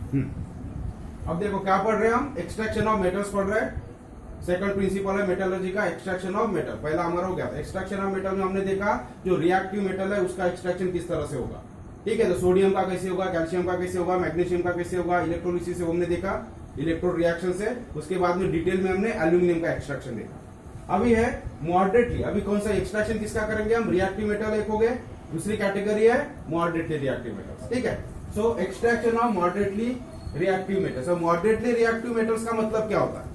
अब देखो क्या पढ़ रहे हैं हम, एक्सट्रैक्शन ऑफ मेटल्स पढ़ रहे हैं। सेकंड प्रिंसिपल है मेटलर्जी का, एक्सट्रैक्शन ऑफ मेटल। पहला हमारा हो गया था एक्सट्रैक्शन ऑफ मेटल में हमने देखा जो रिएक्टिव मेटल है उसका एक्सट्रैक्शन किस तरह से होगा। ठीक है, तो सोडियम का कैसे होगा, कैल्शियम का कैसे होगा, मैग्नीशियम का कैसे होगा, इलेक्ट्रोलिसिस से हमने देखा, इलेक्ट्रोड रिएक्शन से। उसके बाद में डिटेल में हमने एल्यूमिनियम का एक्सट्रैक्शन देखा। अभी है मॉडरेटली, अभी कौन सा एक्सट्रैक्शन किसका करेंगे हम, रिएक्टिव मेटल एक हो गए, दूसरी कैटेगरी है मॉडरेटली रिएक्टिव मेटल्स। ठीक है, so extraction of moderately reactive metals. अब मॉडरेटली रिएक्टिव मेटल्स का मतलब क्या होता है,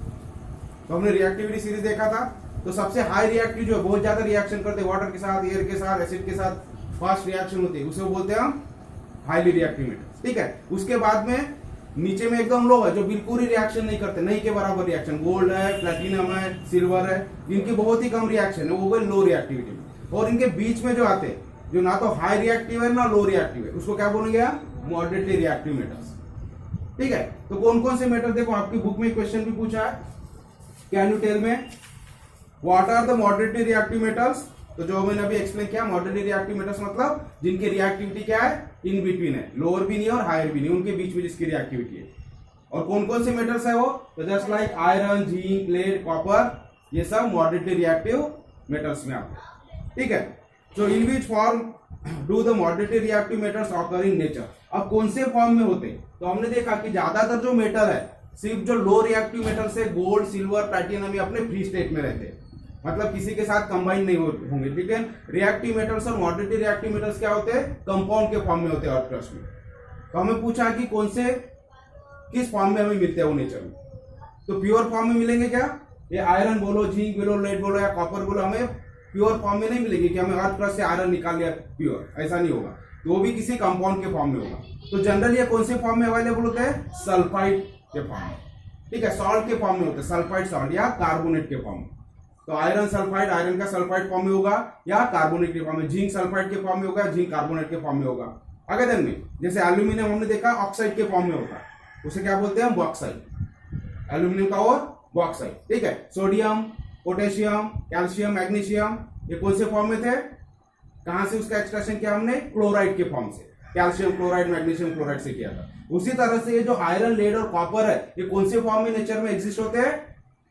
तो हमने रिएक्टिविटी सीरीज देखा था। तो सबसे हाई रिएक्टिव जो है, बहुत ज्यादा रिएक्शन करते हैं वाटर के साथ, एयर के साथ, एसिड के साथ, फास्ट रिएक्शन होती है, उसे बोलते हैं हम हाईली रिएक्टिव मेटल्स। ठीक है, उसके बाद में नीचे में एकदम लो है जो बिल्कुल ही रिएक्शन नहीं करते, नहीं के बराबर रिएक्शन, गोल्ड है, प्लेटिनम है, सिल्वर है, इनकी बहुत ही कम रिएक्शन है, वो गए लो रिएक्टिविटी। और इनके बीच में जो आते हैं जो ना तो हाई रिएक्टिव है ना लो रिएक्टिव है, उसको क्या बोलेंगे मॉडरेटली रिएक्टिव मेटल्स। ठीक है, तो कौन कौन से मेटल, देखो आपकी बुक में क्वेश्चन भी पूछा है, can you tell me what are the moderately reactive metals. तो जो मैंने अभी एक्सप्लेन किया, मॉडरेटली रिएक्टिव मेटल्स मतलब जिनकी रिएक्टिविटी क्या है, इन बिटवीन है, लोअर भी नहीं और हायर भी नहीं, उनके बीच में जिसकी रिएक्टिविटी है। और कौन कौन से मेटल्स है वो, तो just like iron, zinc, lead, copper, ये सब मॉडरेटली रिएक्टिव मेटल्स में आते हैं। ठीक है, so in which form do the moderately reactive metals occur in nature. अब कौन से फॉर्म में होते हैं, तो हमने देखा कि ज्यादातर जो मेटल है सिर्फ जो लो रिएक्टिव मेटल से गोल्ड, सिल्वर, प्लैटिनम, ये अपने फ्री स्टेट में रहते हैं, मतलब किसी के साथ कंबाइन नहीं होंगे। ठीक है, रिएक्टिव मेटल्स और मॉडरेटली रिएक्टिव मेटल्स क्या होते हैं, कंपाउंड के फॉर्म में होते हैं अर्थ क्रस्ट में। तो हमें पूछा कि कौन से किस फॉर्म में हमें मिलते हैं वो नेचर में, तो प्योर फॉर्म में मिलेंगे क्या, ये आयरन बोलो, जिंक बोलो, लेड बोलो या कॉपर बोलो, हमें प्योर फॉर्म में नहीं मिलेगी कि हमें अर्थ क्रस्ट से आयरन निकाल लिया प्योर, ऐसा नहीं होगा, तो वो भी किसी कंपाउंड के फॉर्म में होगा। तो जनरली ये कौन से फॉर्म में अवेलेबल होते हैं, सल्फाइड के फॉर्म में। ठीक है, सॉल्ट के फॉर्म में होते हैं, सल्फाइड सॉल्ट या कार्बोनेट के फॉर्म में। तो आयरन सल्फाइड आयरन का सल्फाइड फॉर्म में होगा या कार्बोनेट के फॉर्म में, जिंक सल्फाइड के फॉर्म में होगा, जिंक कार्बोनेट के फॉर्म में होगा। अगर दिन में जैसे एल्यूमिनियम हमने देखा ऑक्साइड के फॉर्म में होता है, उसे क्या बोलते हैं, बॉक्साइड, एल्यूमिनियम का और बॉक्साइड। ठीक है, सोडियम, पोटेशियम, कैल्शियम, मैग्नीशियम, ये कौन से फॉर्म में थे, कहां से उसका एक्सट्रैक्शन किया हमने, क्लोराइड के फॉर्म से, कैल्शियम क्लोराइड, मैग्नीशियम क्लोराइड से किया था। उसी तरह से ये जो आयरन, लेड और कॉपर है, ये कौन से फॉर्म में नेचर में एग्जिस्ट होते हैं,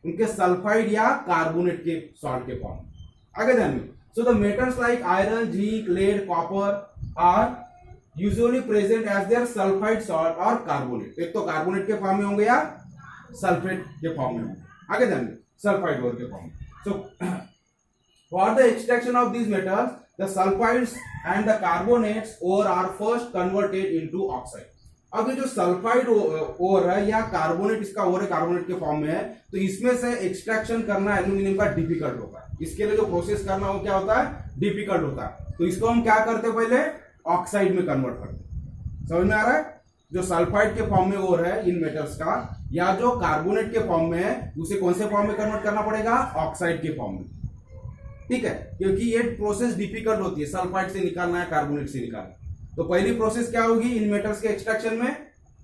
उनके सल्फाइड या कार्बोनेट के सॉल्ट के फॉर्म। आगे ध्यान में, so the metals like iron, zinc, lead, copper are usually present as their sulphide salt और कार्बोनेट। एक तो कार्बोनेट के फॉर्म में होंगे या सल्फेट के फॉर्म में होंगे। आगे ध्यान में, सल्फाइड और के फॉर्म में। सो for the extraction of these metals, the sulfides and the carbonates ore are first converted into oxide. अब ये जो सल्फाइड ओर है या कार्बोनेट, इसका ओर है, कार्बोनेट के फॉर्म में है, तो इसमें से एक्सट्रैक्शन करना एल्यूमिनियम का डिफिकल्ट होता है। इसके लिए जो प्रोसेस करना वो क्या होता है, डिफिकल्ट होता है। तो इसको हम क्या करते हैं, पहले ऑक्साइड में कन्वर्ट करते हैं। समझ में आ रहा है, जो सल्फाइड के फॉर्म में ओर है इन मेटल्स का, या जो कार्बोनेट के फॉर्म में है, उसे कौन से फॉर्म में कन्वर्ट करना पड़ेगा, ऑक्साइड के फॉर्म में। ठीक है, क्योंकि ये प्रोसेस डिफिकल्ट होती है, सल्फाइड से निकालना है, कार्बोनेट से निकालना। तो पहली प्रोसेस क्या होगी इन मेटल्स के एक्सट्रैक्शन में,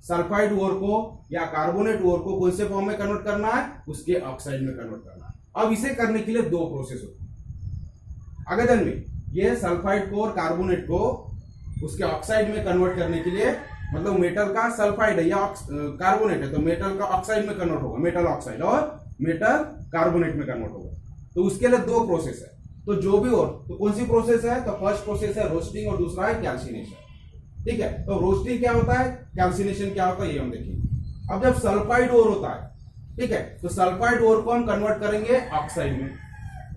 सल्फाइड ओर को या कार्बोनेट ओर को कौन से फॉर्म में कन्वर्ट करना है, उसके ऑक्साइड में कन्वर्ट करना है। अब इसे करने के लिए दो प्रोसेस होती है। आगे दिन में ये सल्फाइड को और कार्बोनेट को उसके ऑक्साइड में कन्वर्ट करने के लिए, मतलब मेटल का सल्फाइड है या कार्बोनेट है, तो मेटल का ऑक्साइड में कन्वर्ट होगा, मेटल ऑक्साइड, और मेटल कार्बोनेट में कन्वर्ट होगा। तो उसके लिए दो प्रोसेस है। तो जो भी और, तो कौन सी प्रोसेस है, तो फर्स्ट प्रोसेस है रोस्टिंग और दूसरा है कैल्सिनेशन। ठीक है, तो रोस्टिंग क्या होता है, कैल्सिनेशन क्या होता है, ये हम देखेंगे। अब जब सल्फाइड ओर होता है, ठीक है, तो सल्फाइड ओर को हम कन्वर्ट करेंगे ऑक्साइड में,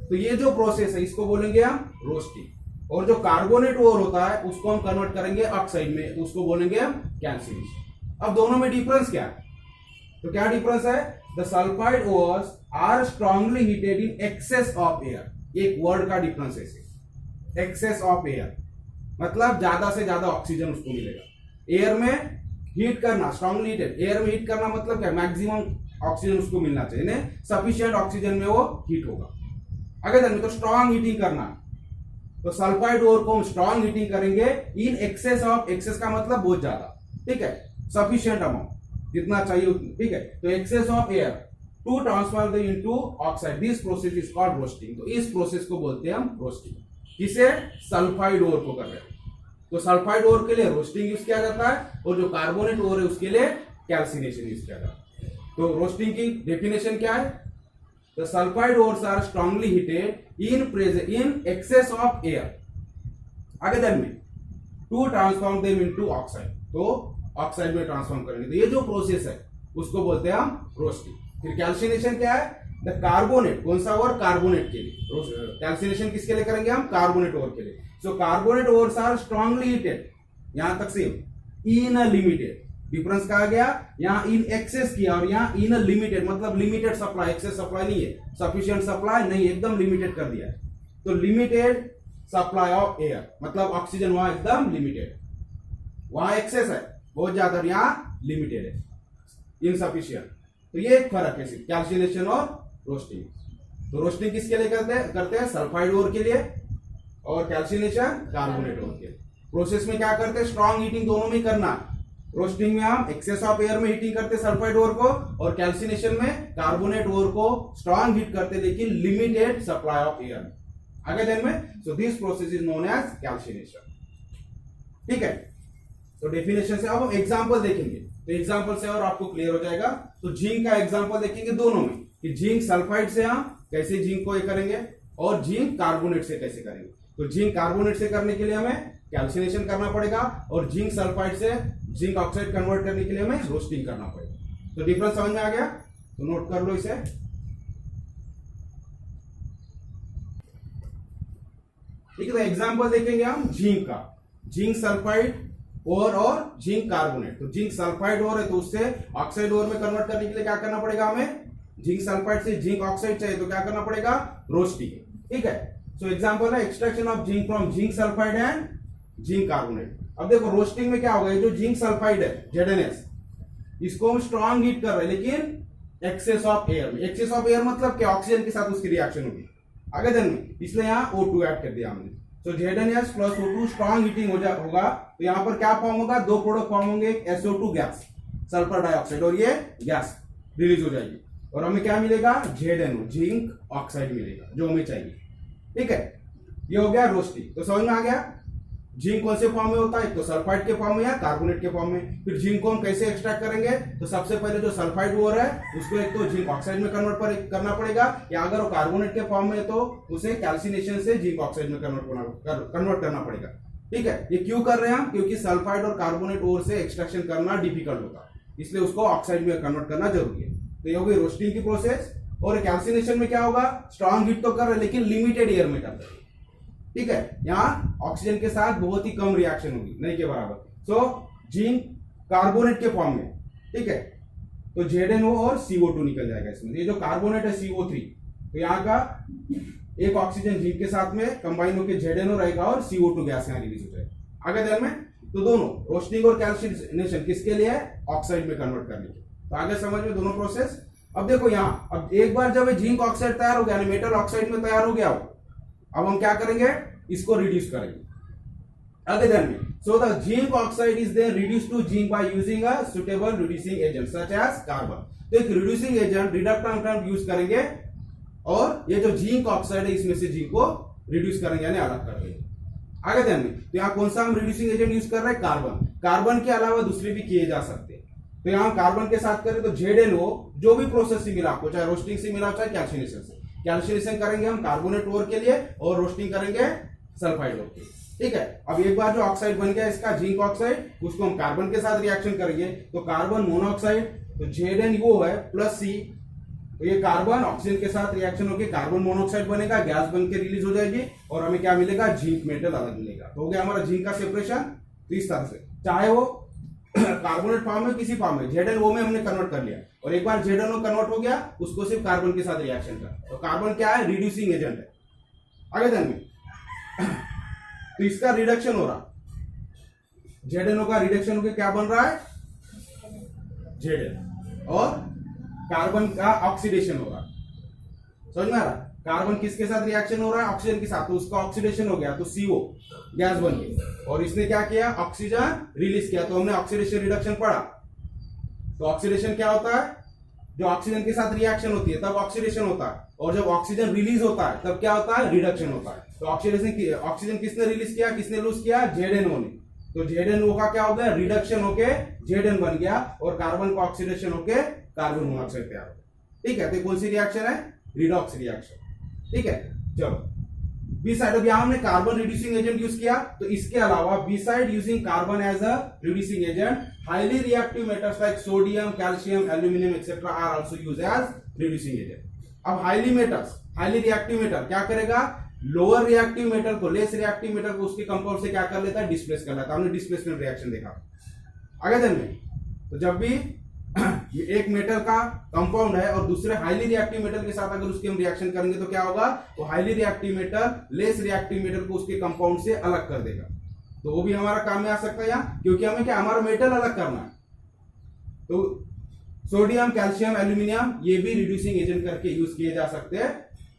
तो ये जो प्रोसेस है इसको बोलेंगे हम रोस्टिंग। और जो कार्बोनेट ओर होता है उसको हम कन्वर्ट करेंगे ऑक्साइड में, उसको बोलेंगे हम कैल्सिनेशन। अब दोनों में डिफरेंस क्या है, तो क्या डिफरेंस है, the sulphide ores are strongly heated in excess of air. एक वर्ड का डिफरेंस है, एक्सेस ऑफ एयर मतलब ज्यादा से ज्यादा ऑक्सीजन उसको मिलेगा। एयर में हीट करना, स्ट्रांगली हीटेड, एयर में हीट करना मतलब क्या, मैक्सिमम ऑक्सीजन उसको मिलना चाहिए, सफिशिएंट ऑक्सीजन में वो हीट होगा। अगर तो स्ट्रॉन्ग हीटिंग करना, तो सल्फाइड ओर को हम स्ट्रॉन्ग हीटिंग करेंगे इन एक्सेस ऑफ, एक्सेस का मतलब बहुत ज्यादा, ठीक है, सफिशिएंट अमाउंट, जितना चाहिए उतना। ठीक है, तो excess of air to transfer the into oxide, this process is called roasting. तो इस प्रोसेस को बोलते हैं हम रोस्टिंग। किसे, सल्फाइड ओर को कर रहे हैं, तो सल्फाइड ओर के लिए रोस्टिंग यूज किया जाता है, और जो कार्बोनेट ओर है उसके लिए कैल्सिनेशन यूज किया जाता है। तो रोस्टिंग की डेफिनेशन क्या है? The sulphide ores are strongly heated in excess of air, आगे देन में to transform them into oxide, तो ऑक्साइड में ट्रांसफॉर्म करेंगे। तो ये जो प्रोसेस है उसको बोलते हैं हम रोस्टिंग। फिर कैल्सिनेशन क्या है? द कार्बोनेट, कौन सा ओर? कार्बोनेट के लिए। कैल्सिनेशन किसके लिए करेंगे हम? कार्बोनेट ओर के लिए। So carbonate ores are strongly heated, यहां तक same, in a limited, difference कहा गया, यहां इन एक्सेस किया और यहां इन अ लिमिटेड, मतलब लिमिटेड सप्लाई, एक्सेस सप्लाई नहीं है, सफिशिएंट सप्लाई नहीं, एकदम लिमिटेड कर दिया है। तो लिमिटेड सप्लाई ऑफ एयर, मतलब ऑक्सीजन वहां एकदम लिमिटेड, वहां एक्सेस है बहुत ज्यादा, यहां लिमिटेड है, इनसफिशिएंट। तो ये एक फर्क है कैल्सिनेशन और रोस्टिंग। तो रोस्टिंग किसके लिए करते हैं? सल्फाइड ओर के लिए, और कैल्सिनेशन कार्बोनेट ओर के लिए। प्रोसेस में क्या करते हैं? स्ट्रॉन्ग हीटिंग दोनों में करना। रोस्टिंग में हम एक्सेस ऑफ एयर में हीटिंग करते सल्फाइड ओर को, और कैल्सिनेशन में कार्बोनेट ओर को स्ट्रॉन्ग हीट करते लेकिन लिमिटेड सप्लाई ऑफ एयर। आगे दिन में, so this process is known as calcination. ठीक है, तो डेफिनेशन से अब हम एग्जांपल देखेंगे, तो एग्जांपल से और आपको क्लियर हो जाएगा। तो जिंक का एग्जांपल देखेंगे दोनों में, कि जिंक सल्फाइड से हम कैसे जिंक को ये करेंगे और जिंक कार्बोनेट से कैसे करेंगे। तो जिंक कार्बोनेट से करने के लिए हमें कैल्सिनेशन करना पड़ेगा, और जिंक सल्फाइड से जिंक ऑक्साइड कन्वर्ट करने के लिए हमें रोस्टिंग करना पड़ेगा। तो डिफरेंस समझ में आ गया? तो नोट कर लो इसे। ठीक है, तो एग्जांपल देखेंगे हम जिंक का, जिंक सल्फाइड और जिंक कार्बोनेट। तो जिंक सल्फाइड ओर है तो उससे ऑक्साइड ओर में कन्वर्ट करने के लिए क्या करना पड़ेगा हमें? जिंक सल्फाइड से जिंक ऑक्साइड चाहिए तो क्या करना पड़ेगा? रोस्टिंग। ठीक है, सो एग्जांपल है extraction of zinc from zinc sulphide and zinc carbonate. अब देखो रोस्टिंग में क्या होगा, ये जो जिंक सल्फाइड है ZnS, इसको हम स्ट्रॉन्ग हीट कर रहे हैं लेकिन एक्सेस ऑफ एयर में। एक्सेस ऑफ एयर मतलब क्या? ऑक्सीजन के साथ उसकी रिएक्शन होगी आगे दिन में, इसलिए यहां O2 ऐड कर दिया हमने। तो ZnS plus O2 strong heating होगा, तो यहां पर क्या फॉर्म होगा? दो प्रोडक्ट फॉर्म होंगे, एक SO2 गैस, सल्फर डाइऑक्साइड, और ये गैस रिलीज हो जाएगी, और हमें क्या मिलेगा? ZnO, जिंक ऑक्साइड मिलेगा, जो हमें चाहिए। ठीक है, ये हो गया रोस्टिंग। तो समझ में आ गया जिंक कौन से फॉर्म में होता है? एक तो सल्फाइड के फॉर्म में या कार्बोनेट के फॉर्म में। फिर जिंक को हम कैसे एक्सट्रैक्ट करेंगे? तो सबसे पहले जो सल्फाइड ओर है उसको एक तो जिंक ऑक्साइड में कन्वर्ट करना पड़ेगा, या अगर वो कार्बोनेट के फॉर्म में है तो उसे कैल्सिनेशन से जिंक ऑक्साइड में कन्वर्ट करना पड़ेगा। ठीक है, ये क्यों कर रहे हैं हम? क्योंकि सल्फाइड और कार्बोनेट ओर से एक्सट्रैक्शन करना डिफिकल्ट होता है, इसलिए उसको ऑक्साइड में कन्वर्ट करना जरूरी है। तो ये होगी रोस्टिंग की प्रोसेस। और कैल्सिनेशन में क्या होगा? स्ट्रॉन्ग हीट तो कर रहे हैं लेकिन लिमिटेड एयर में कर रहे हैं। ठीक है, यहां ऑक्सीजन के साथ बहुत ही कम रिएक्शन होगी, नहीं के बराबर। सो जिंक कार्बोनेट के फॉर्म में, ठीक है, तो ZnO और CO2 निकल जाएगा इसमें। ये जो कार्बोनेट है CO3, तो यहाँ का एक ऑक्सीजन जिंक के साथ में कंबाइन होकर ZnO रहेगा और CO2 गैस यहाँ रिलीज हो जाएगा आगे ध्यान में। तो दोनों रोस्टिंग और कैल्सिनेशन किसके लिए है? ऑक्साइड में कन्वर्ट करने के। तो आगे समझ में दोनों प्रोसेस। अब देखो यहाँ, अब एक बार जब जिंक ऑक्साइड तैयार हो गया, मेटल ऑक्साइड में तैयार हो गया हो, अब हम क्या करेंगे? इसको रिड्यूस करेंगे आगे ध्यान में। So the zinc oxide is then reduce to zinc by using a suitable reducing agent such as carbon. तो एक रिड्यूसिंग एजेंट रिडक्टेंट यूज करेंगे, और ये जो जिंक ऑक्साइड है इसमें से जिंक को रिड्यूस करेंगे, यानी अलग कर देंगे आगे ध्यान में। तो यहाँ कौन सा हम रिड्यूसिंग एजेंट यूज कर रहे हैं? कार्बन। कार्बन के अलावा दूसरे भी किए जा सकते हैं, तो यहाँ कार्बन के साथ करें तो ZnO, जो भी प्रोसेस से मिला आपको, चाहे रोस्टिंग से मिला चाहे कैल्सिनेशन से। कैल्सिनेशन करेंगे हम कार्बोनेट ओर के लिए और रोस्टिंग करेंगे सल्फाइड ओर के लिए। ठीक है, अब एक बार जो ऑक्साइड बन गया इसका जिंक ऑक्साइड, उसको हम कार्बन के साथ रिएक्शन करेंगे, तो कार्बन मोनोऑक्साइड, तो ZnO है प्लस C, तो ये कार्बन ऑक्सीजन के साथ रिएक्शन होकर कार्बन मोनोऑक्साइड बनेगा, गैस बन के रिलीज हो जाएगी, और हमें क्या मिलेगा? जिंक मेटल अलग मिलेगा। तो हो गया हमारा जिंक का सेपरेशन। तो इस तरह से, चाहे वो कार्बोनेट फॉर्म में किसी फॉर्म में, ZnO में हमने कन्वर्ट कर लिया, और एक बार ZnO कन्वर्ट हो गया उसको सिर्फ कार्बन के साथ रिएक्शन कर। तो कार्बन क्या है? रिड्यूसिंग एजेंट है आगे ध्यान में। तो इसका रिडक्शन हो रहा, ZnO का रिडक्शन होकर क्या बन रहा है? Zn, और कार्बन का ऑक्सीडेशन हो रहा। समझ में आ रहा? कार्बन किसके साथ रिएक्शन हो रहा है? ऑक्सीजन के साथ, तो उसका ऑक्सीडेशन हो गया, तो CO गैस बन गई, और इसने क्या किया? ऑक्सीजन रिलीज किया, तो हमने ऑक्सीडेशन रिडक्शन पढ़ा। तो ऑक्सीडेशन क्या होता है? जो ऑक्सीजन के साथ रिएक्शन होती है तब ऑक्सीडेशन होता है, और जब ऑक्सीजन रिलीज होता है तब क्या होता है? रिडक्शन होता है। तो ऑक्सीजन किसने रिलीज किया, किसने लूज किया? ZnO ने। तो Zn का क्या हो गया, रिडक्शन होके Zn बन गया और कार्बन का ऑक्सीडेशन होके कार्बन मोनोऑक्साइड तैयार हो गया। ठीक है, तो कौन सी रिएक्शन है, रिडॉक्स रिएक्शन। ठीक है, चलो बी साइड, अब यहां हमने कार्बन रिड्यूसिंग एजेंट यूज किया, तो इसके अलावा besides using carbon as a reducing agent, highly reactive metals like sodium, calcium, aluminium etcetera are also used as reducing agent. अब highly metals, highly reactive metal क्या करेगा, lower reactive metal को, less reactive metal को उसके compound से क्या कर लेता है, डिस्प्लेस कर लेता है। हमने डिस्प्लेसमेंट रिएक्शन देखा आगे दिन में। तो जब भी एक मेटल का कंपाउंड है और दूसरे हाईली रिएक्टिव मेटल के साथ अगर उसकी हम रिएक्शन करेंगे तो क्या होगा, तो highly reactive metal less reactive metal को उसके कंपाउंड से अलग कर देगा। तो वो भी हमारा काम में आ सकता है यहाँ, क्योंकि हमें क्या, हमारा मेटल अलग करना है। तो सोडियम, कैल्शियम, एल्यूमिनियम ये भी रिड्यूसिंग एजेंट करके यूज किए जा सकते हैं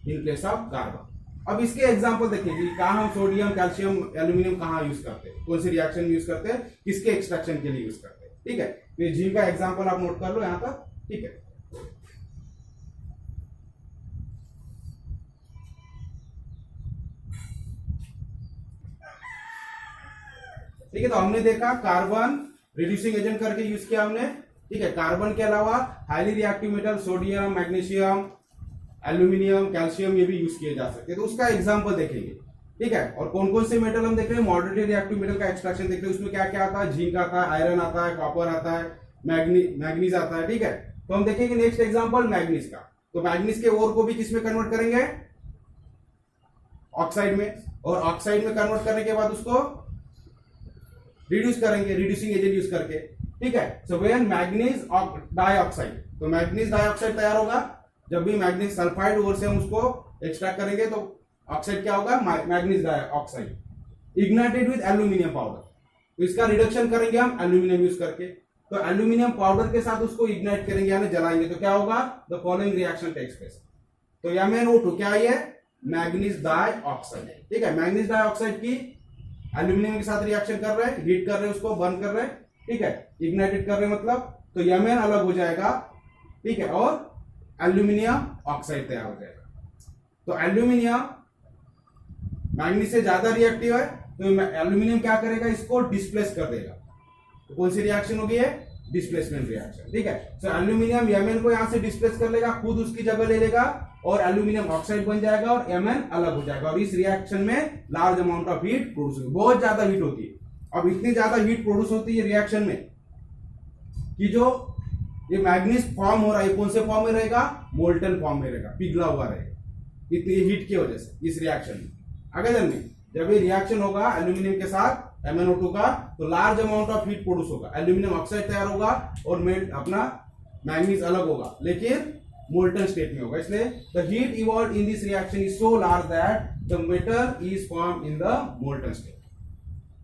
इन प्लेस ऑफ कार्बन। अब इसके एग्जांपल देखेंगे कहां हम सोडियम, कैल्शियम, एल्यूमिनियम कहां यूज करते हैं, कौन सी रिएक्शन यूज करते हैं, किसके एक्सट्रैक्शन के लिए यूज करते हैं। ठीक है, तो जिंक का एग्जांपल आप नोट कर लो यहां तक। ठीक है, ठीक है, तो हमने देखा कार्बन रिड्यूसिंग एजेंट करके यूज किया हमने। ठीक है, कार्बन के अलावा highly reactive metal sodium, magnesium, aluminium, calcium ये भी यूज किए जा सकते हैं, तो उसका एग्जांपल देखेंगे। ठीक है, और कौन कौन से मेटल हम देख रहे हैं, मॉडरेटली रिएक्टिव मेटल का एक्सट्रैक्शन देख रहे हैं, उसमें क्या क्या आता है, जिंक आता है, आयरन आता है, कॉपर आता है, मैग्नीज आता है। ठीक है, तो हम देखेंगे नेक्स्ट एग्जांपल मैग्नीज का। तो मैग्नीज के ओर को भी किसमें कन्वर्ट करेंगे, ऑक्साइड में, और ऑक्साइड में कन्वर्ट करने के बाद उसको रिड्यूस करेंगे रिड्यूसिंग एजेंट यूज करके। ठीक है, सो व्हेन मैग्नीज डाइऑक्साइड, तो मैग्नीज डाइऑक्साइड तैयार होगा जब भी मैग्नीज सल्फाइड ओर से हम उसको एक्सट्रैक्ट करेंगे, तो ऑक्साइड क्या होगा, manganese dioxide, ignited with aluminium powder. तो इसका रिडक्शन करेंगे हम एल्यूमिनियम यूज करके, तो एल्यूमिनियम पाउडर के साथ उसको इग्नाइट करेंगे यानी जलाएंगे, तो क्या होगा, the following reaction takes place. तो MnO2 क्या है, मैग्नीज डाइऑक्साइड। ठीक है, मैग्नीज डाइऑक्साइड की एल्यूमिनियम के साथ रिएक्शन कर रहे हैं, हीट कर रहे हैं, उसको बर्न कर रहे हैं। ठीक है, इग्नाइटेड कर रहे हैं मतलब, तो Mn अलग हो जाएगा। ठीक है, और एल्यूमिनियम ऑक्साइड तैयार हो जाएगा। तो एल्यूमिनियम मैग्नीज से ज्यादा रिएक्टिव है, तो एल्यूमिनियम क्या करेगा, इसको डिस्प्लेस कर देगा। तो कौन सी रिएक्शन होगी है, डिस्प्लेसमेंट रिएक्शन। ठीक है, तो एल्यूमिनियम Mn को यहां से डिस्प्लेस कर लेगा, खुद उसकी जगह ले लेगा और एल्यूमिनियम ऑक्साइड बन जाएगा और Mn अलग हो जाएगा, और इस रिएक्शन में large amount of heat produce होगी, बहुत ज्यादा हीट होती है। अब इतनी ज्यादा हीट प्रोड्यूस होती है रिएक्शन में कि जो ये मैग्नीज फॉर्म हो रहा है, कौन से फॉर्म में रहेगा, मोल्टन फॉर्म में रहेगा, पिघला हुआ रहेगा, इतनी हीट की वजह से इस रिएक्शन में। आगे जानने, जब ये रिएक्शन होगा एल्यूमिनियम के साथ MnO2 का, तो large amount of heat produce होगा, एल्यूमिनियम ऑक्साइड तैयार होगा और अपना मैग्नीज अलग होगा, लेकिन मोल्टन स्टेट में होगा। इसलिए the heat evolve in this reaction is so large that the metal is form in the molten state.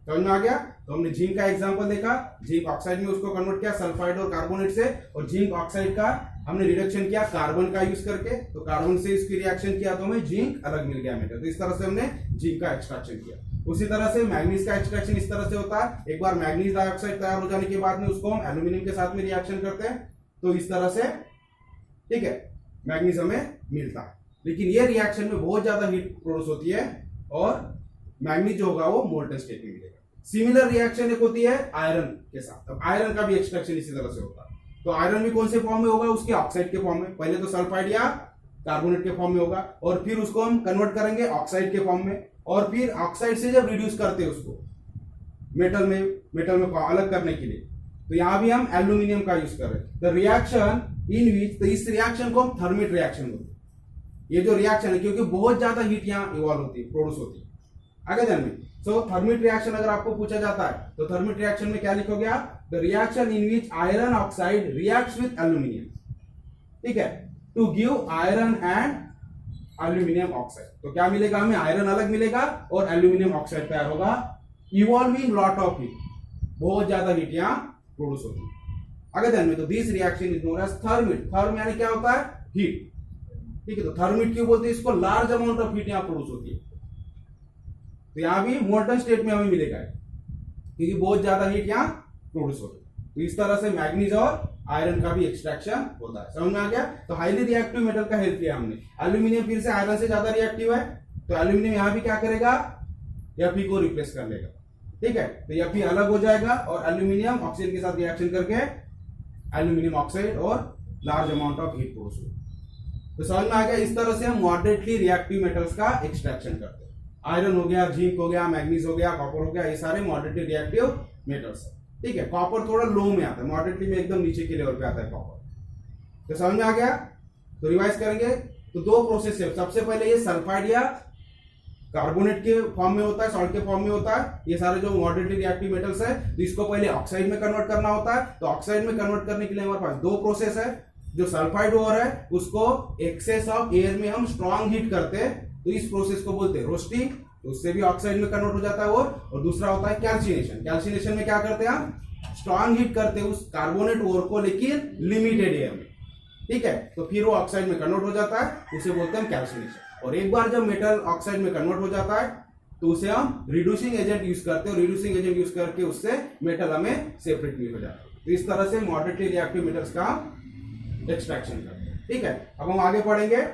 समझ में आ गया। तो हमने जिंक का एग्जांपल देखा, जिंक ऑक्साइड में उसको कन्वर्ट किया सल्फाइड और कार्बोनेट से, और जिंक ऑक्साइड का हमने रिडक्शन किया कार्बन का यूज करके, तो कार्बन से इसकी रिएक्शन किया तो हमें जिंक अलग मिल गया मेटल। तो इस तरह से हमने जिंक का एक्सट्रैक्शन किया। उसी तरह से मैग्नीज का एक्सट्रैक्शन इस तरह से होता है, एक बार मैग्नीज डाइऑक्साइड तैयार हो जाने के बाद में उसको हम एल्यूमिनियम के साथ में रिएक्शन करते हैं, तो इस तरह से ठीक है मैग्नीज हमें मिलता है। लेकिन ये रिएक्शन में बहुत ज्यादा हीट प्रोड्यूस होती है और मैग्नीज जो होगा वो मोल्टन स्टेट में मिलेगा। सिमिलर रिएक्शन एक होती है आयरन के साथ। अब आयरन का भी एक्सट्रैक्शन इसी तरह से होता है। तो आयरन भी कौन से फॉर्म में होगा, उसके ऑक्साइड के फॉर्म में, पहले तो सल्फाइड या कार्बोनेट के फॉर्म में होगा, और फिर उसको हम कन्वर्ट करेंगे ऑक्साइड के फॉर्म में, और फिर ऑक्साइड से जब रिड्यूस करते हैं उसको मेटल में अलग करने के लिए, तो यहां भी हम एल्यूमिनियम का यूज कर रहे हैं। द रिएक्शन इन विच, तो इस रिएक्शन को हम थर्मिट रिएक्शन बोलते हैं। ये जो रिएक्शन है, क्योंकि बहुत ज्यादा हीट यहाँ इवॉल्व होती है, प्रोड्यूस होती है। आगे जानते, सो थर्मिट रिएक्शन अगर आपको पूछा जाता है तो थर्मिट रिएक्शन में क्या लिखोगे आप, the reaction in which iron oxide reacts with aluminium, ठीक है, to give iron and aluminium oxide. तो क्या मिलेगा हमें, आयरन अलग मिलेगा और एल्यूमिनियम ऑक्साइड तैयार होगा, इवॉल्विंग लॉट ऑफ हीट, बहुत ज्यादा हीट यहाँ प्रोड्यूस होती है। आगे ध्यान में, तो this reaction is known as thermite. Therm यानी क्या होता है, हीट, ठीक है। तो थर्मिट क्यों बोलते हैं इसको, लार्ज अमाउंट ऑफ हीट यहाँ प्रोड्यूस होती है। तो यहां भी मोल्टन स्टेट में हमें मिलेगा, क्योंकि बहुत ज्यादा हीट यहाँ प्रोड्यूस होती है। तो इस तरह से मैग्नीज और आयरन का भी एक्सट्रैक्शन होता है। समझ में आ गया। तो हाईली रिएक्टिव मेटल का हेल्प किया हमने। एल्यूमिनियम फिर से आयरन से ज्यादा रिएक्टिव है, तो एल्यूमिनियम यहां भी क्या करेगा, Fe को रिप्लेस कर लेगा। ठीक है, तो ये फिर अलग हो जाएगा और एल्यूमिनियम ऑक्सीजन के साथ रिएक्शन करके एल्यूमिनियम ऑक्साइड और large amount of heat produce होगी। तो समझ में आ गया, इस तरह से हम मॉडरेटली रिएक्टिव मेटल्स का एक्सट्रैक्शन करते हैं। आयरन हो गया, जिंक हो गया, मैग्नीज हो गया, कॉपर हो गया, ये सारे मॉडरेटली रिएक्टिव मेटल्स है। ठीक है, कॉपर थोड़ा लो में आता है, मॉडरेटली में एकदम नीचे के लेवल पे आता है कॉपर। तो समझ में आ गया, तो रिवाइज करेंगे। तो दो प्रोसेस है, सबसे पहले ये सल्फाइड या कार्बोनेट के फॉर्म में होता है, सॉल्ट के फॉर्म में होता है, ये सारे जो मॉडरेटली रिएक्टिव मेटल्स है, तो इसको पहले ऑक्साइड में कन्वर्ट करना होता है। तो ऑक्साइड में कन्वर्ट करने के लिए हमारे पास दो प्रोसेस है। जो सल्फाइड ओर है उसको एक्सेस ऑफ एयर में हम स्ट्रॉन्ग हीट करते हैं, तो इस प्रोसेस को बोलते हैं रोस्टिंग, तो उससे भी ऑक्साइड में कन्वर्ट हो जाता है और दूसरा होता है कैल्सिनेशन। कैल्सिनेशन में क्या करते हैं हम, स्ट्रॉन्ग हीट करते हैं उस कार्बोनेट ओर को, लेकिन लिमिटेड एयर में। ठीक है, तो फिर वो ऑक्साइड में कन्वर्ट हो जाता है, उसे बोलते हैं कैल्सिनेशन। और एक बार जब मेटल ऑक्साइड में कन्वर्ट हो जाता है तो उसे हम रिड्यूसिंग एजेंट यूज करते हैं, और रिड्यूसिंग एजेंट यूज करके उससे मेटल हमें सेपरेट हो जाता है। तो इस तरह से मॉडरेटली रिएक्टिव मेटल्स का एक्सट्रैक्शन करते हैं। ठीक है, अब हम आगे पढ़ेंगे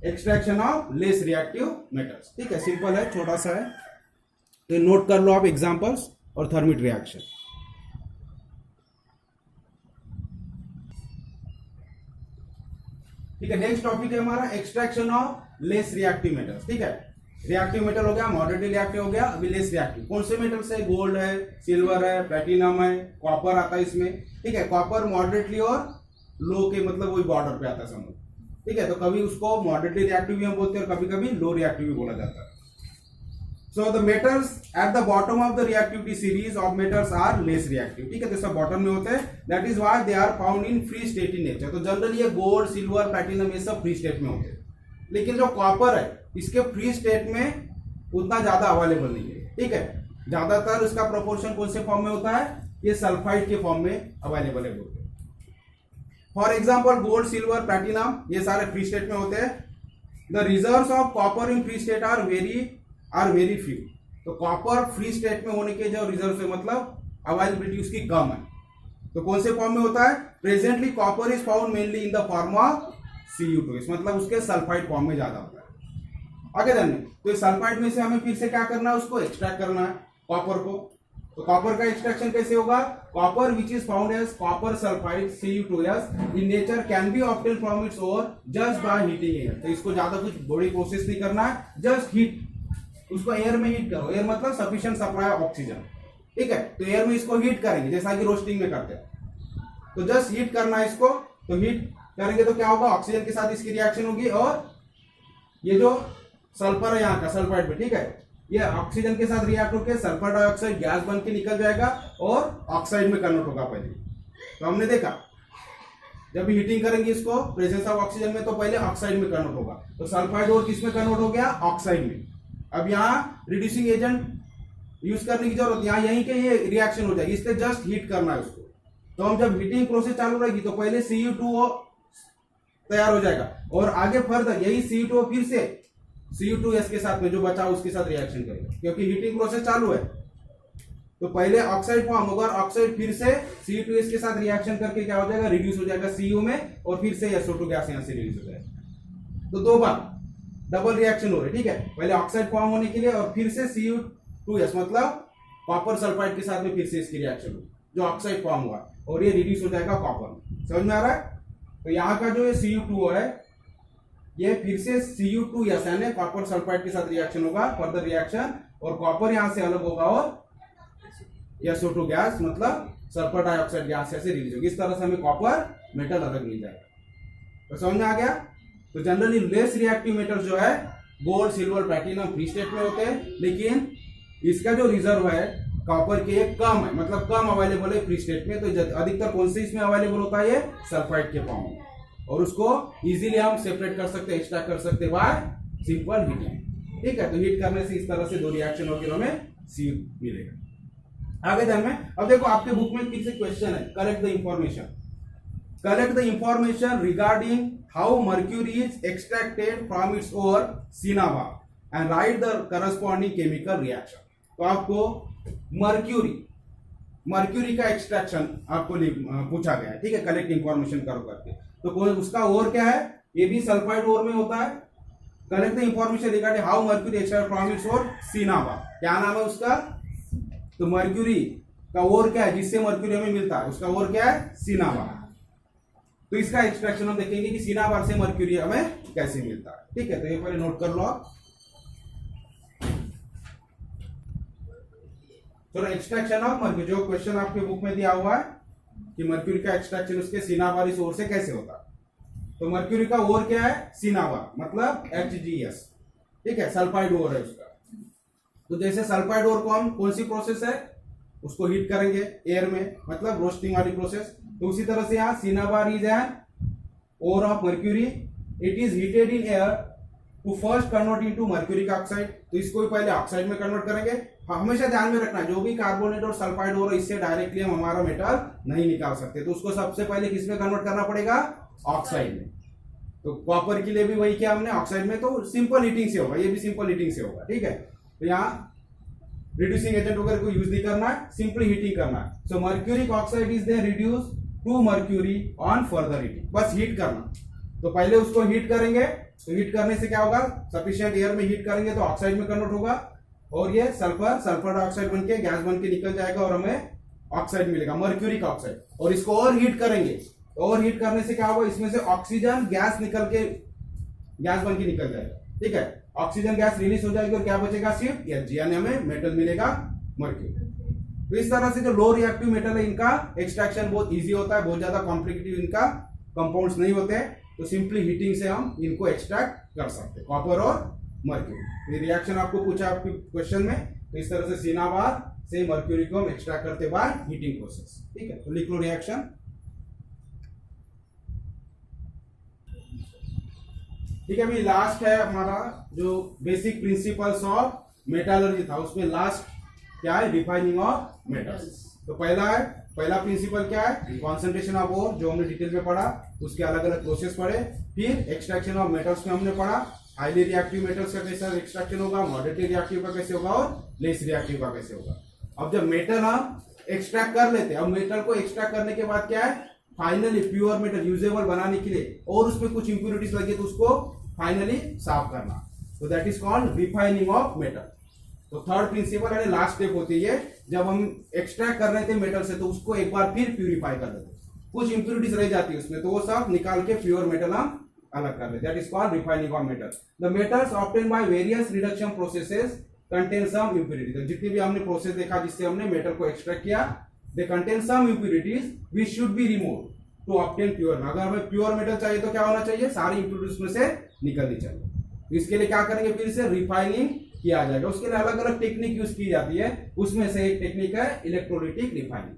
extraction of less reactive metals. ठीक है, सिंपल है, छोटा सा है, तो नोट कर लो आप एग्जांपल्स और थर्मिट रिएक्शन। ठीक है, नेक्स्ट टॉपिक है हमारा extraction of less reactive metals. ठीक है, रिएक्टिव मेटल हो गया, मॉडरेटली रिएक्टिव हो गया, अभी लेस रिएक्टिव कौन से मेटल्स है, गोल्ड है, सिल्वर है, प्लेटिनम है, कॉपर आता है इसमें। ठीक है, कॉपर मॉडरेटली और लो के मतलब वही बॉर्डर पे आता है समझ। ठीक है, तो कभी उसको मॉडरेटली रिएक्टिव भी हम बोलते हैं और कभी कभी लो रिएक्टिव भी बोला जाता है। So the metals at the bottom of the reactivity series of metals are less reactive. ठीक है, तो सब बॉटम में होते हैं, that is why they are found in free state in nature. तो जनरली ये गोल्ड, सिल्वर, प्लैटिनम ये सब फ्री स्टेट में होते हैं, लेकिन जो कॉपर है इसके फ्री स्टेट में उतना ज्यादा अवेलेबल नहीं है। ठीक है, ज्यादातर इसका प्रोपोर्शन कौन से फॉर्म में होता है, ये सल्फाइड के फॉर्म में अवेलेबल है बोलते हैं। For example gold, silver, platinum ये सारे फ्री स्टेट में होते हैं। The reserves of copper in free state are very few. तो कॉपर फ्री स्टेट में होने के जो रिजर्व है मतलब अवेलेबिलिटी उसकी कम है। तो कौन से फॉर्म में होता है, presently copper is found mainly in the form of Cu2, मतलब उसके सल्फाइड फॉर्म में ज्यादा होता है। आगे जाने, तो सल्फाइड में से हमें फिर से क्या करना है, उसको एक्सट्रैक्ट करना है कॉपर को। तो कॉपर का एक्सट्रैक्शन कैसे होगा, copper which is found as copper sulphide Cu2s in nature can be obtain from its ore just by heating air. तो इसको ज्यादा कुछ बड़ी प्रोसेस नहीं करना है, जस्ट हीट, उसको एयर में हीट करो। एयर मतलब सफिशिएंट सप्लाई ऑक्सीजन। ठीक है, तो एयर में इसको हीट करेंगे जैसा कि रोस्टिंग में करते हैं। तो जस्ट हीट करना है इसको, तो हीट करेंगे तो क्या होगा, ऑक्सीजन के साथ इसकी रिएक्शन होगी और ये जो सल्फर है यहाँ का सल्फाइड में, ठीक है, ये ऑक्सीजन के साथ रिएक्ट होकर सल्फर डाइऑक्साइड गैस बन के निकल जाएगा और ऑक्साइड में कन्वर्ट होगा पहले। तो हमने देखा जब भी हीटिंग करेंगे इसको प्रेजेंस ऑफ ऑक्सीजन में, तो पहले ऑक्साइड में कन्वर्ट होगा। तो सल्फाइड और किस में कन्वर्ट हो गया, ऑक्साइड में। अब यहाँ रिड्यूसिंग एजेंट यूज करने की जरूरत, यहाँ यहीं के ये रिएक्शन हो जाएगी, इससे जस्ट हीट करना है उसको। तो हम जब हीटिंग प्रोसेस चालू रहेगी तो पहले Cu2O तैयार हो जाएगा और आगे फर्दर यही Cu2O फिर से Cu2s के साथ में जो बचा उसके साथ रिएक्शन करेगा, क्योंकि हीटिंग प्रोसेस चालू है। तो पहले ऑक्साइड फॉर्म होगा, ऑक्साइड फिर से Cu2s के साथ रिएक्शन करके क्या हो जाएगा, रिड्यूस हो जाएगा Cu में, और फिर से SO2 गैस यहां से रिलीज हो जाएगा। तो दो बार डबल रिएक्शन हो रही है। ठीक है, पहले ऑक्साइड फॉर्म होने के लिए और फिर से Cu2s मतलब कॉपर सल्फाइड के साथ में फिर से इसकी रिएक्शन होगी, जो ऑक्साइड फॉर्म हुआ और ये रिड्यूस हो जाएगा कॉपर। समझ में आ रहा है? तो यहाँ का जो ये Cu2O है ये फिर से Cu2s यानी कॉपर सल्फाइड के साथ रिएक्शन होगा, फर्दर रिएक्शन, और कॉपर यहां से अलग होगा और SO2 गैस मतलब सल्फर डाइऑक्साइड गैस ऐसे रिलीज होगी। इस तरह से हमें कॉपर मेटल अलग मिल जाएगा। तो समझ में आ गया? तो जनरली लेस रिएक्टिव मेटल जो है gold, silver, platinum free state में होते हैं, लेकिन इसका जो रिजर्व है कॉपर के कम है, मतलब कम अवेलेबल है फ्री स्टेट में। तो अधिकतर कौन से इसमें अवेलेबल होता है, ये सल्फाइड के फॉर्म में, और उसको इजीली हम सेपरेट कर सकते हैं, एक्सट्रैक्ट कर सकते हैं बाय सिंपल हीटिंग। ठीक है, तो हीट करने से इस तरह से दो रिएक्शन होगी, हमें सी मिलेगा। आगे ध्यान में, अब देखो आपके बुक में फिर से क्वेश्चन है, collect the information. Collect the information regarding how mercury is extracted from its ore cinnabar and write the corresponding chemical reaction. तो आपको मर्क्यूरी का एक्सट्रैक्शन आपको पूछा गया है। ठीक है, कलेक्ट इंफॉर्मेशन करो करके। तो उसका ओर क्या है, ये भी सल्फाइड ओर में होता है। Collect the information regarding how mercury extracted from its ore cinnabar, क्या नाम है उसका, तो मर्क्यूरी का ओर क्या है, जिससे मर्क्यूरी हमें मिलता है उसका ओर क्या है, सिनाबार। तो इसका एक्सट्रैक्शन हम देखेंगे कि सिनाबार से मर्क्यूरी हमें कैसे मिलता है। ठीक है, तो ये पहले नोट कर लो आप। तो एक्सट्रैक्शन ऑफ मर्क्यूरी, जो क्वेश्चन आपके बुक में दिया हुआ है कि मर्क्यूरी का एक्सट्रैक्शन उसके सिनाबार इस ओर से कैसे होता है। तो मर्क्यूरी का ओर क्या है, सिनाबार, मतलब HgS। ठीक है, सल्फाइड ओर है उसका। तो जैसे सल्फाइड ओर को हम कौन सी प्रोसेस है, उसको हीट करेंगे एयर में, मतलब रोस्टिंग वाली प्रोसेस। तो उसी तरह से यहाँ cinnabar is an ore of mercury, it is heated in air to first convert into mercuric oxide. तो इसको भी पहले ऑक्साइड में कन्वर्ट करेंगे। हमेशा ध्यान में रखना, जो भी कार्बोनेट और सल्फाइड ओर है इससे डायरेक्टली हम हमारा मेटल नहीं निकाल सकते, तो उसको सबसे पहले किस में कन्वर्ट करना पड़ेगा, ऑक्साइड में। तो कॉपर के लिए भी वही किया हमने, ऑक्साइड में, तो सिंपल हीटिंग से होगा, ये भी सिंपल हीटिंग से होगा। ठीक है, तो यहाँ रिड्यूसिंग एजेंट वगैरह को यूज नहीं करना है, सिंपली हीटिंग करना है। So mercuric oxide is then reduce to mercury on further heating, बस हीट करना। तो पहले उसको हीट करेंगे, तो हीट करने से क्या होगा, सफिशिएंट एयर में हीट करेंगे तो ऑक्साइड में कन्वर्ट होगा, और ये सल्फर डाइऑक्साइड बनके गैस बन के निकल जाएगा और हमें ऑक्साइड मिलेगा, मर्क्यूरिक ऑक्साइड। और इसको और हीट करेंगे, और हीट करने से क्या होगा, इसमें से ऑक्सीजन गैस निकल के गैस बन के निकल जाएगा। ठीक है, ऑक्सीजन गैस रिलीज हो जाएगी और क्या बचेगा, सिर्फ Hg, यानी हमें मेटल मिलेगा मर्क्यूरी। तो इस तरह से जो लो रिएक्टिव मेटल है इनका एक्सट्रैक्शन बहुत इजी होता है, बहुत ज्यादा कॉम्प्लिकेटिव इनका कंपाउंड्स नहीं होते हैं। तो सिंपली हीटिंग से हम इनको एक्सट्रैक्ट कर सकते हैं, कॉपर और मर्क्यूरी। ये रिएक्शन आपको पूछा आपके क्वेश्चन में, तो इस तरह से सिनाबार से मर्क्यूरी को हम एक्सट्रैक्ट करते बाय हीटिंग प्रोसेस। ठीक है, तो लिख लो रिएक्शन। ठीक है, अभी लास्ट है हमारा जो बेसिक प्रिंसिपल्स ऑफ मेटालर्जी था, उसमें लास्ट क्या है, रिफाइनिंग ऑफ मेटल्स। तो पहला प्रिंसिपल क्या है, कॉन्सेंट्रेशन ऑफ ओर, जो हमने डिटेल में पढ़ा, उसके अलग अलग प्रोसेस पढ़े। फिर एक्सट्रैक्शन ऑफ मेटल्स में हमने पढ़ा, हाईली रिएक्टिव मेटल्स का कैसे एक्सट्रैक्शन होगा, मॉडरेटली रिएक्टिव का कैसे होगा, और लेस रिएक्टिव का कैसे होगा। अब जब मेटल हम एक्सट्रैक्ट कर लेते हैं, अब मेटल को एक्सट्रैक्ट करने के बाद क्या है, फाइनली प्योर मेटल यूजेबल बनाने के लिए और उसमें कुछ इंप्योरिटीज लगे तो उसको फाइनली साफ करना, तो that is called refining of metal. तो थर्ड प्रिंसिपल यानी लास्ट स्टेप होती है, जब हम एक्सट्रैक्ट कर रहे थे मेटल से तो उसको एक बार फिर प्यूरिफाई कर देते, कुछ इंप्योरिटीज रह जाती है उसमें, तो वो सब निकाल के प्योर मेटल हम अलग कर लेते, that is called refining of metal. The metals obtain by various reduction processes contain some impurities. तो जितनी भी हमने प्रोसेस देखा जिससे हमने मेटल को एक्सट्रैक्ट किया, they contain some impurities which should be removed to obtain pure. अगर हमें प्योर मेटल चाहिए तो क्या होना चाहिए, सारी इंप्योरिटीज में से निकलनी चाहिए। तो इसके लिए क्या करेंगे, फिर से रिफाइनिंग किया जाएगा। उसके लिए अलग अलग टेक्निक यूज की जाती है, उसमें से एक टेक्निक है इलेक्ट्रोलिटिक रिफाइनिंग।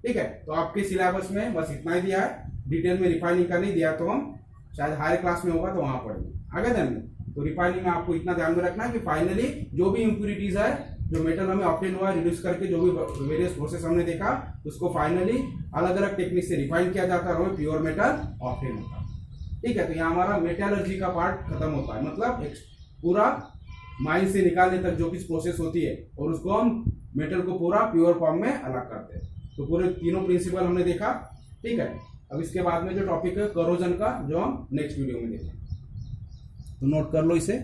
ठीक है, तो आपके सिलेबस में बस इतना ही दिया है, डिटेल में रिफाइनिंग का नहीं दिया, तो हम शायद हायर क्लास में होगा तो वहां पढ़ेंगे आगे ध्यान में। तो रिफाइनिंग में आपको इतना ध्यान में रखना है कि फाइनली जो भी इंप्योरिटीज है, जो मेटल हमें ऑब्टेन हुआ है रिड्यूस करके, जो भी वेरियस प्रोसेस हमने देखा, उसको फाइनली अलग अलग टेक्निक से रिफाइन किया जाता है और प्योर मेटल ऑब्टेन होता है। ठीक है, तो यहाँ हमारा मेटलर्जी का पार्ट खत्म होता है, मतलब पूरा माइन से निकालने तक जो कुछ प्रोसेस होती है, और उसको हम मेटल को पूरा प्योर फॉर्म में अलग करते हैं। तो पूरे तीनों प्रिंसिपल हमने देखा। ठीक है, अब इसके बाद में जो टॉपिक है करोजन का, जो हम नेक्स्ट वीडियो में देखेंगे, तो नोट कर लो इसे।